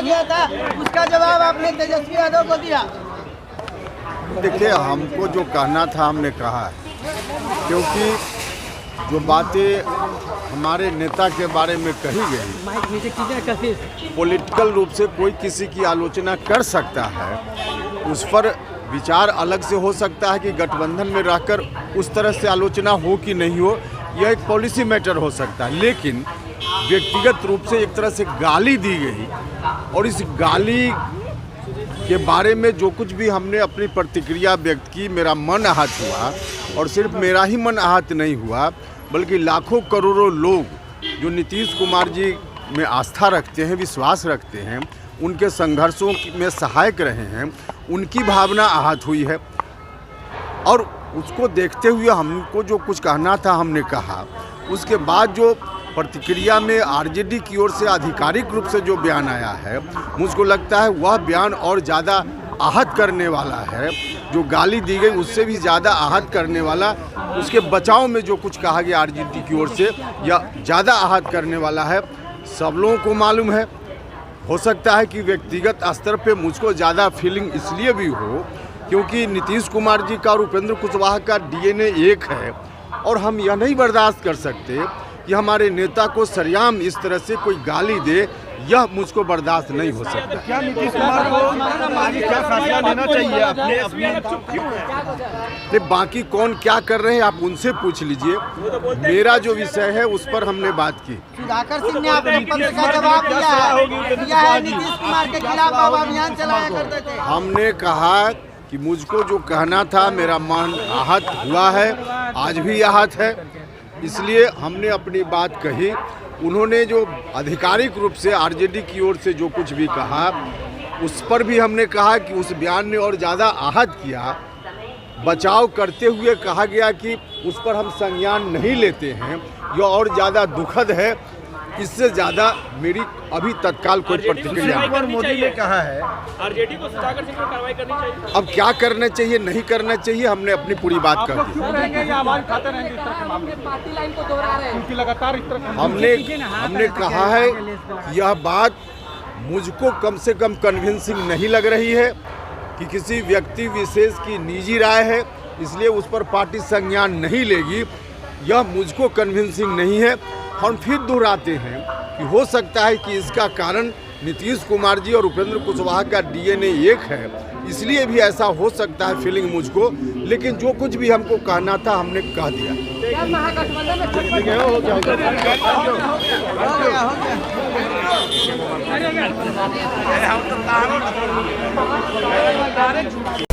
गया था, उसका जवाब आपने तेजस्वी यादव को दिया। देखिए, हमको जो कहना था हमने कहा, क्योंकि जो बातें हमारे नेता के बारे में कही गई, पॉलिटिकल रूप से कोई किसी की आलोचना कर सकता है, उस पर विचार अलग से हो सकता है कि गठबंधन में रहकर उस तरह से आलोचना हो कि नहीं हो, यह एक पॉलिसी मैटर हो सकता है। लेकिन व्यक्तिगत रूप से एक तरह से गाली दी गई और इस गाली के बारे में जो कुछ भी हमने अपनी प्रतिक्रिया व्यक्त की, मेरा मन आहत हुआ। और सिर्फ मेरा ही मन आहत नहीं हुआ, बल्कि लाखों करोड़ों लोग जो नीतीश कुमार जी में आस्था रखते हैं, विश्वास रखते हैं, उनके संघर्षों में सहायक रहे हैं, उनकी भावना आहत हुई है। और उसको देखते हुए हमको जो कुछ कहना था हमने कहा। उसके बाद जो प्रतिक्रिया में आरजेडी की ओर से आधिकारिक रूप से जो बयान आया है, मुझको लगता है वह बयान और ज़्यादा आहत करने वाला है। जो गाली दी गई उससे भी ज़्यादा आहत करने वाला, उसके बचाव में जो कुछ कहा गया आरजेडी की ओर से, यह ज़्यादा आहत करने वाला है। सब लोगों को मालूम है, हो सकता है कि व्यक्तिगत स्तर पे मुझको ज़्यादा फीलिंग इसलिए भी हो क्योंकि नीतीश कुमार जी का और उपेंद्र कुशवाहा का डीएनए एक है, और हम यह नहीं बर्दाश्त कर सकते कि हमारे नेता को सरेआम इस तरह से कोई गाली दे, यह मुझको बर्दाश्त नहीं हो सकता। क्या नीतीश कुमार को क्या फैसला लेना चाहिए अपने बाकी कौन क्या कर रहे हैं आप उनसे पूछ लीजिए। मेरा जो विषय है उस पर हमने बात की। सुधाकर सिंह ने अपने पत्र का जवाब दिया है नीतीश कुमार के खिलाफ आप अभियान चलाया करते थे। हमने कहा कि मुझको जो कहना था, मेरा मन आहत हुआ है, आज भी आहत है, इसलिए हमने अपनी बात कही। उन्होंने जो आधिकारिक रूप से आरजेडी की ओर से जो कुछ भी कहा, उस पर भी हमने कहा कि उस बयान ने और ज़्यादा आहत किया। बचाव करते हुए कहा गया कि उस पर हम संज्ञान नहीं लेते हैं, यह और ज़्यादा दुखद है। इससे ज़्यादा मेरी अभी तत्काल कोई प्रतिक्रिया नहीं। मोदी ने कहा है आरजेडी को सुधाकर सिंह पर कार्रवाई करनी चाहिए। अब क्या करना चाहिए नहीं करना चाहिए, हमने अपनी पूरी बात कर दी। हमने कहा है कि यह बात मुझको कम से कम कन्विंसिंग नहीं लग रही है कि किसी व्यक्ति विशेष की निजी राय है, इसलिए उस पर पार्टी संज्ञान नहीं लेगी, यह मुझको कन्विंसिंग नहीं है। हम फिर दोहराते हैं कि हो सकता है कि इसका कारण नीतीश कुमार जी और उपेंद्र कुशवाहा का डीएनए एक है, इसलिए भी ऐसा हो सकता है फीलिंग मुझको। लेकिन जो कुछ भी हमको कहना था हमने कह दिया। महागठबंधन में